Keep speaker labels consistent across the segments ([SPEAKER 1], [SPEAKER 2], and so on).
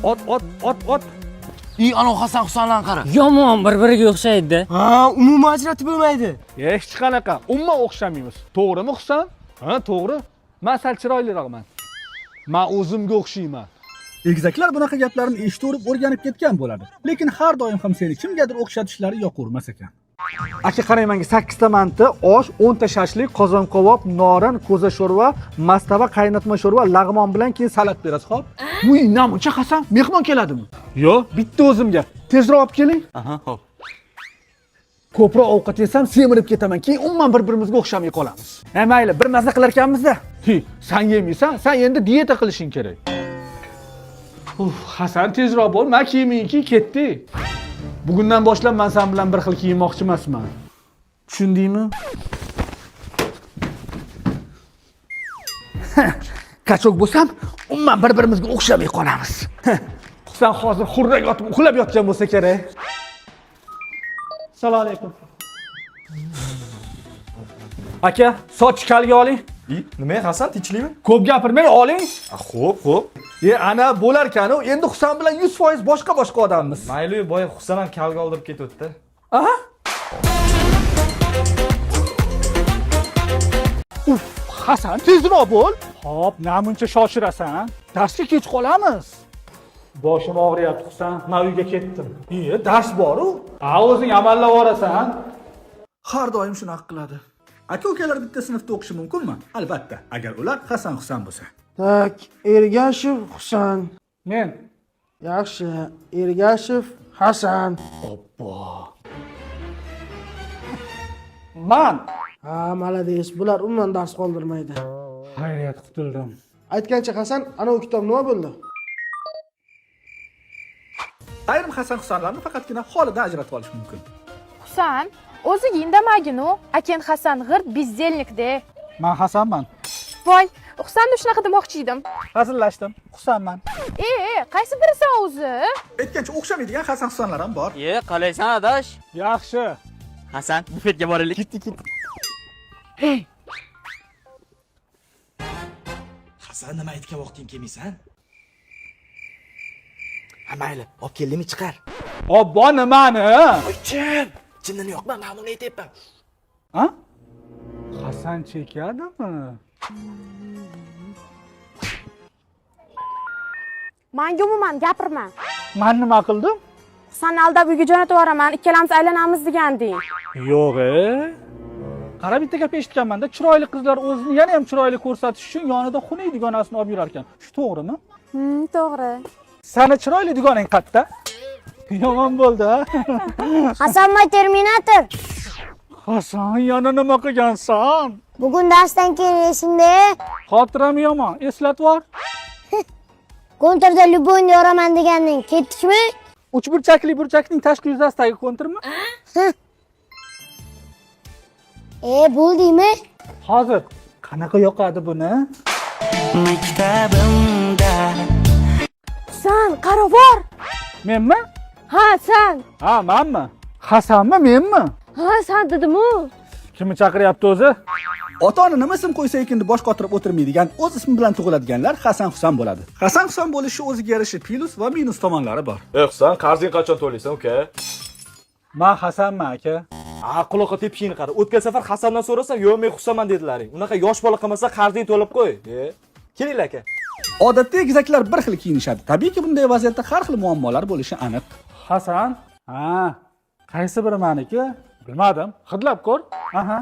[SPEAKER 1] Ot.
[SPEAKER 2] Ana Hasan Husanlan qara.
[SPEAKER 3] Yomon bir-biriga o'xshaydi.
[SPEAKER 4] Ha, umuman ajratib bo'lmaydi.
[SPEAKER 1] Hech qanaqa. Umuman o'xshamaymiz. To'g'rimi Husan? Ha, to'g'ri. Men sal chiroyliroqman. Men o'zimga o'xshayman.
[SPEAKER 5] Egizaklar bunaqa gaplarni eshitib o'rganib ketgan bo'ladi. Lekin har doim ham seni kimgadir o'xshatishlari yoqavermas ekan.
[SPEAKER 1] Aka qarang menga 8 ta manti, osh, 10 ta shashlik, qozon qovoq, norin, ko'za sho'rva, mastava qaynatma sho'rva, lag'mon bilan keyin salat berasiz, xo'p? Uy, namuncha Hasan, mehmon keladimi? Yo'q, bitta o'zimga. Tezroq olib keling.
[SPEAKER 2] Aha, xo'p.
[SPEAKER 1] Ko'proq ovqat yesam semirib ketaman. Keyin umuman bir-birimizga o'xshamay qolamiz. Mayli, bir mazza qilar ekanmiz-da. Sen yemaysan, sen endi dieta qilishing kerak. Hasan tezroq bo'l, men kiyimingki ketdi. Bugundan boshlab men sen bilan bir xil kiyinmoqchi emasman. Tushundingmi? Qachok bo'lsam, umuman bir-birimizga o'xshamay qolamiz. Husan hozir xurrak yotib uxlab yotgan bo'lsa kerak. Assalomu alaykum. Aka, soch kalga oling.
[SPEAKER 4] Nima Hasan, tinchlikmi?
[SPEAKER 1] Ko'p gapirmang, oling.
[SPEAKER 4] Xo'p.
[SPEAKER 1] Ana bo'lar ekan-ku, endi Husan bilan 100% boshqa odammiz.
[SPEAKER 4] Mayli, boya Husan ham kalga oldirib ketibdi.
[SPEAKER 1] Aha. Hasan, tezroq bo'l. Xo'p, namuncha shoshirasan? Darsga kech qolamiz. Boshim og'riyapti, Husan. Men uyga ketdim. Dars bor-ku. O'zing amallab borasan.
[SPEAKER 5] Har doim shunaqa qiladi. Aka-ukalar bitta sinfda o'qishi mumkinmi? Albatta, agar ular Hasan Husan bo'lsa.
[SPEAKER 6] Tak, Ergashev Husan.
[SPEAKER 1] Men.
[SPEAKER 6] Yaxshi, Ergashev Hasan.
[SPEAKER 1] Man.
[SPEAKER 6] Ha, malades. Bular umuman dars qoldirmaydi.
[SPEAKER 1] Xayriyat, qutuldim.
[SPEAKER 6] Aytgancha Hasan, ana u kitob nima bo'ldi?
[SPEAKER 5] Ayrim Hasan Husanlarni faqatgina holidan ajratib olish mumkin.
[SPEAKER 7] Husan, o'ziga indamagin-u. Aken Hasan g'irt bizzelnikda.
[SPEAKER 1] Men Hasanman.
[SPEAKER 7] Voy, Husanni shunaqa demoqchi edim.
[SPEAKER 1] Hazillashdim. Husanman.
[SPEAKER 7] Qaysi birisan o'zi?
[SPEAKER 5] Aytgancha o'xshamaydigan Hasan Husanlar ham bor.
[SPEAKER 3] Qalaysan adosh?
[SPEAKER 1] Yaxshi.
[SPEAKER 3] Hasan, bufetga boraylik.
[SPEAKER 1] Ketdi.
[SPEAKER 4] Hasan, nima aytgan vaqting kelmaysan?
[SPEAKER 2] Ha, mayli, olib keldimi chiqar.
[SPEAKER 1] Obbo nimani?
[SPEAKER 2] Oychim, jinnini yo'qman, men uni aytyapman.
[SPEAKER 1] Ha? Hasan chekadimi?
[SPEAKER 7] Menga umuman gapirma.
[SPEAKER 1] Men nima qildim?
[SPEAKER 7] Husanni aldab uyga jo'natib yuboraman, ikkalamiz aylanamiz deganding.
[SPEAKER 1] Yo'q-e. Qara bitta gap eshitganman-da, chiroyli qizlar o'zini yana ham chiroyli ko'rsatish uchun yonida xunuk dugonasini olib yurar ekan. Shu to'g'rimi?
[SPEAKER 7] To'g'ri.
[SPEAKER 1] Sani chiroyli dugonang qayerda? Yomon bo'ldi, ha?
[SPEAKER 8] Hasanboy Terminator.
[SPEAKER 1] Hasan, yana nima qilgansan?
[SPEAKER 8] Bugun darsdan keyin esingda?
[SPEAKER 1] Xotiram yomon, eslatib bor.
[SPEAKER 8] Kontrda Lyubon yoraman deganing ketdikmi?
[SPEAKER 1] Uchburchakli burchakning tashqi yuzasidagi konturmi?
[SPEAKER 8] Bo'ldingmi?
[SPEAKER 1] Hozir qanaqa yoqadi buni?
[SPEAKER 3] Maktabimda.
[SPEAKER 7] Husan, qarovor.
[SPEAKER 1] Menmi?
[SPEAKER 7] Ha, sen.
[SPEAKER 1] Ha, menmi? Hasanmi, menmi?
[SPEAKER 7] Ha, sen dedim-u.
[SPEAKER 1] Kimni chaqiryapti o'zi?
[SPEAKER 5] Ota-ona nima ism qo'ysa ekan deb bosh qotirib o'tirmaydigan, o'z ismi bilan tug'iladiganlar Hasan Husan bo'ladi. Hasan Husan bo'lishi o'ziga yarasha plus va minus tomonlari bor.
[SPEAKER 4] Husan, qarzing qachon to'laysan, uka?
[SPEAKER 1] Men Hasanman, aka.
[SPEAKER 4] Quloqqa tepishingni qara. O'tgan safar Hasandan so'rasam, "Yo'q, men Husanman" dedilaring. Unaqa yosh bola qilmasa qarzing to'lab qo'y. Kelinglar aka.
[SPEAKER 5] Odatda egizaklar bir xil kiyinishadi. Tabiiyki, bunday vaziyatda har xil muammolar bo'lishi aniq.
[SPEAKER 1] Hasan? Ha. Qaysi biri meniki? Bilmadim. Hidlab ko'r. Aha.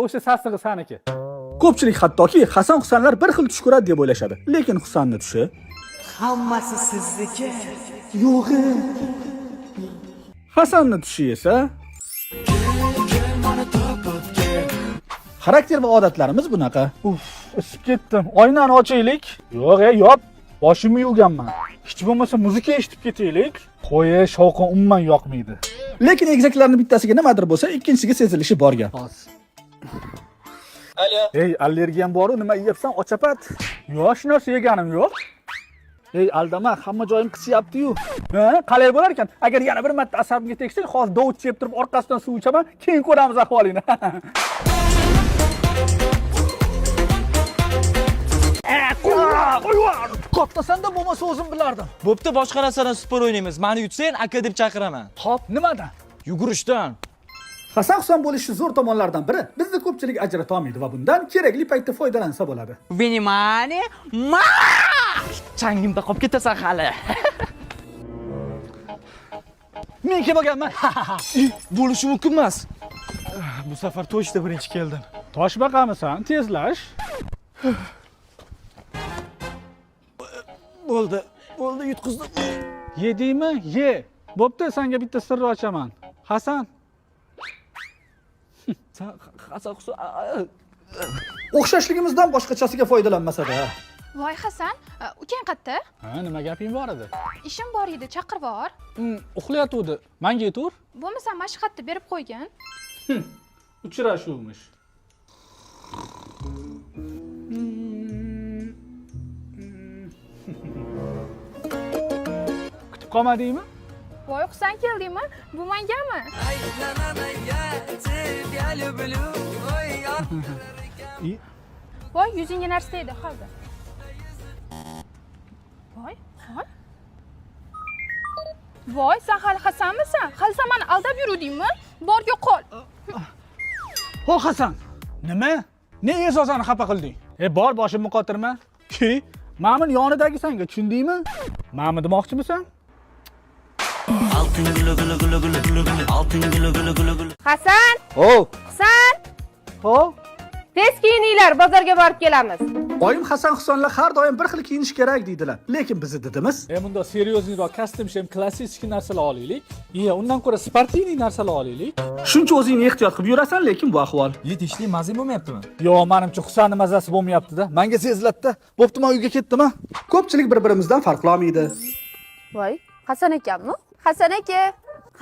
[SPEAKER 1] O'sha sassig'i saniki.
[SPEAKER 5] Ko'pchilik hattoki Hasan Husanlar bir xil tush ko'radi deb o'ylashadi. Lekin Husanning tushi
[SPEAKER 2] Hammasi sizniki.
[SPEAKER 5] yo'q. Hasanning tushi esa xarakter va odatlarimiz bunaqa.
[SPEAKER 1] Isib ketdim. Oynani ochaylik. Yo'q, yop. Boshimni yuvganman. Hech bo'lmasa muzika eshitib ketaylik. Qo'y, shovqin umuman yoqmaydi.
[SPEAKER 5] Lekin egizaklarning bittasiga nimadir bo'lsa, ikkinchisiga sezilishi bor gap.
[SPEAKER 4] Alo.
[SPEAKER 1] Ey, allergiyam bor-ku, nima yeyapsan? Ochapat. Yo'q, shu narsa yeganim yo'q. Ey, aldama, hamma joyim qisiyapti-yu. Qalay bo'lar ekan? Agar yana bir marta asabimga tegsang, hozir dovut chep turib orqasidan suv ichaman, keyin ko'ramiz ahvolingni. Qo'y, Qotlasanda bo'lmasa o'zim bilardim.
[SPEAKER 4] Bo'pti, boshqa narsadan sport o'ynaymiz. Meni yutsang, aka deb chaqiraman.
[SPEAKER 1] Xo'p, nimadan?
[SPEAKER 4] Yugurishdan.
[SPEAKER 5] Hasan Husan bo'lishi zo'r tomonlardan biri bizni ko'pchilik ajrata olmaydi va bundan kerakli paytda foydalansa bo'ladi.
[SPEAKER 3] Venimani changimda qolib ketasan hali.
[SPEAKER 1] Men kim bo'lganman?
[SPEAKER 4] Bo'lishi mumkin emas. Bu safar to'yishda birinchi keldim.
[SPEAKER 1] Toshbaqamisan, tezlash.
[SPEAKER 4] Bo'ldi, yutqizdim.
[SPEAKER 1] Yedingmi? Ye. Bo'pti, senga bitta sir ochaman. Hasan,
[SPEAKER 4] Sen Hasan Husan
[SPEAKER 5] O'xshashligimizdan boshqachasiga foydalanmasa-da.
[SPEAKER 7] Voy Hasan, ukang qayerda?
[SPEAKER 1] ha, nima gaping bor edi?
[SPEAKER 7] Ishim bor edi, chaqirib yubor.
[SPEAKER 1] Uxlayotgandi. Menga yetur.
[SPEAKER 7] Bo'lmasa mashqatni berib qo'ygin.
[SPEAKER 1] Uchrashuvmish. Kutib qolmadingmi?
[SPEAKER 7] Voy Husan keldingmi? Bu mengami? Voy yuzingga narsa tegdi, hozir. Voy. Voy, sen hali Hasanmisan? Hali sen meni aldab yuruvdingmi? Borga qol.
[SPEAKER 1] Ho Hasan, nima? Ne Ezozani xafa qilding? Bor boshimni qotirma. Ma'mun yonidagi senga tushundingmi? Ma'mun demoqchimisan?
[SPEAKER 9] Hasan,
[SPEAKER 1] Ho.
[SPEAKER 9] Husan,
[SPEAKER 1] Ho.
[SPEAKER 9] tez kiyininglar, bozorga borib kelamiz.
[SPEAKER 5] Oyim Hasan Husanlar har doim bir xil kiyinish kerak deydilar. Lekin bizni dedimiz.
[SPEAKER 1] Bunda seriozliroq kostyum ham klassik narsalar olaylik. Undan ko'ra sportivniy narsalar olaylik.
[SPEAKER 5] Shuncha o'zingni ehtiyot qilib yurasan, lekin bu ahvol.
[SPEAKER 4] Yetishli mazza bo'lmayaptimi?
[SPEAKER 1] Yo'q, menimcha Husanning mazasi bo'lmayapti-da. Menga seziladi-da. Bo'pti, men uyga ketdim-a.
[SPEAKER 5] Ko'pchilik bir-birimizdan farqlanmaydi.
[SPEAKER 9] Voy, Hasan akammi? Hasan aka.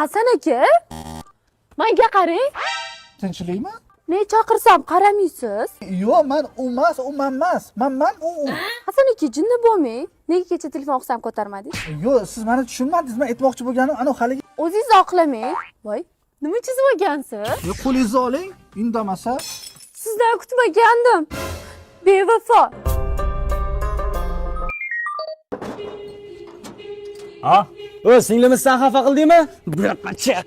[SPEAKER 9] Hasan aka? Menga qarang.
[SPEAKER 1] Tinchlikmi?
[SPEAKER 9] Men chaqirsam qaramaysiz.
[SPEAKER 1] Yo'q, men emas. Men u.
[SPEAKER 9] Hasan aka, jinni bo'lmang. Nega kecha telefon qilsam ko'tarmadingiz?
[SPEAKER 1] Yo'q, siz meni tushunmadingiz. Men aytmoqchi bo'lganim ana haligi.
[SPEAKER 9] O'zingiz oqlamang. Voy, nima chizib olgansiz?
[SPEAKER 1] Qo'lingizni oling, indamasa.
[SPEAKER 9] Sizdan kutmagandim. Bevafo.
[SPEAKER 3] Ha? Singlimiz sen xafa qildingmi? Bu yoqqa chiq.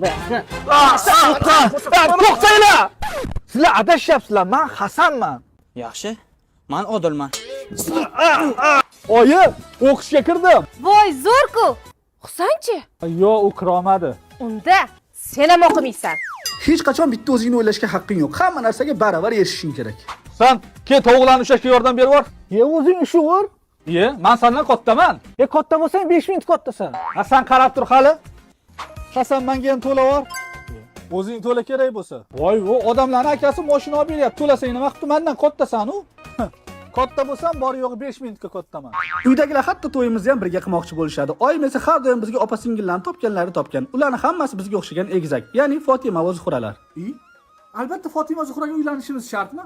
[SPEAKER 1] To'xtanglar! Sizlar adashyapsizlar. Men Hasanman.
[SPEAKER 3] Yaxshi. Men Odilman.
[SPEAKER 1] Oyi, o'qishga kirdim.
[SPEAKER 9] Voy, zo'r-ku. Husanchi?
[SPEAKER 1] Yo'q, u kirolmadi.
[SPEAKER 9] Unda sen ham o'qimaysan.
[SPEAKER 5] Hech qachon bitta o'zingni o'ylashga haqqing yo'q. Hamma narsaga baravar erishishing kerak.
[SPEAKER 1] Sen kel tovuqlarni ushlashga yordam berib yubor. O'zing ishuvur. Men sendan kattaman. Katta bo'lsang 5 minut kattasan. Sen qarab tur hali. Hasan menga ham to'lab yubor. O'zing to'la kerak bo'lsa. Voy, u odamlarning akasi mashina olib beryapti. To'lasang nima qilib mendan kattasan-u? Katta bo'lsam bor yo'g'i 5 minutga kattaman.
[SPEAKER 5] Uydagilar hatto to'yimizni ham birga qilmoqchi bo'lishadi. Oyim esa har doim bizga opa-singillarni topgan. Ularning hammasi bizga o'xshagan egizak, ya'ni Fotima va Zuhralar. Albatta Fotima Zuhraga uylanishimiz shartmi?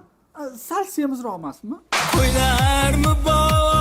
[SPEAKER 5] Sal semizroq emasmi?
[SPEAKER 3] Qo'ylarmi bor?